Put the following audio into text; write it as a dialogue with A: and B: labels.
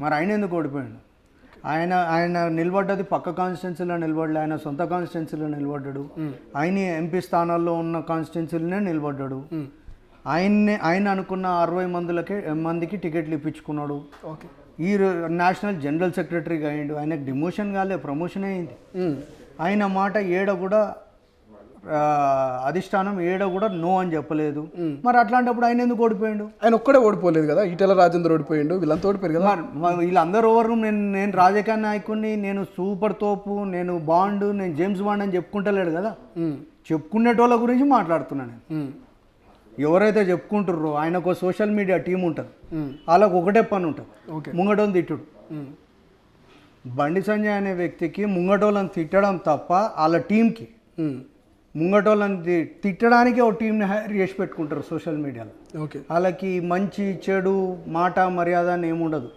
A: మరి ఆయన ఎందుకు ఓడిపోయాడు? ఆయన ఆయన నిలబడ్డది పక్క కాన్స్టిట్యున్సీలో నిలబడలే, ఆయన సొంత కాన్స్టిట్యున్సీలో నిలబడ్డాడు. ఆయన ఎంపీ స్థానాల్లో ఉన్న కాన్స్టిట్యున్సీలోనే నిలబడ్డాడు. ఆయన అనుకున్న 60 మందికి టికెట్లు ఇప్పించుకున్నాడు.
B: ఓకే.
A: ఈ నేషనల్ జనరల్ సెక్రటరీగా అయ్యిండు. ఆయనకు డిమోషన్ కాలే, ప్రమోషన్ అయింది. ఆయన మాట ఏడ కూడా అధిష్టానం ఏడ కూడా నో అని చెప్పలేదు. మరి అట్లాంటప్పుడు ఆయన ఎందుకు ఓడిపోయాడు?
B: ఆయన ఒక్కడే ఓడిపోలేదు కదా, ఈటెల రాజేందర్ ఓడిపోయిండు, వీళ్ళంతా ఓడిపోయారు కదా.
A: వీళ్ళందరూ ఎవరు? నేను రాజకీయ నాయకుడిని, నేను సూపర్ తోపు, నేను బాండ్, నేను జేమ్స్ బాండ్ అని చెప్పుకుంటలేడు కదా. చెప్పుకునేటోళ్ళ గురించి మాట్లాడుతున్నాను నేను. ఎవరైతే చెప్పుకుంటారో ఆయనకు సోషల్ మీడియా టీం ఉంటుంది, వాళ్ళకు ఒకటే పని ఉంటుంది, ముంగటోని తిట్టుడు. బండి సంజయ్ అనే వ్యక్తికి ముంగటోళ్ళని తిట్టడం తప్ప వాళ్ళ టీంకి ముంగటోళ్ళని తిట్టడానికి ఒక టీంని హైర్ చేసి పెట్టుకుంటారు సోషల్ మీడియాలో.
B: ఓకే.
A: వాళ్ళకి మంచి చెడు మాట మర్యాద అని ఏముండదు.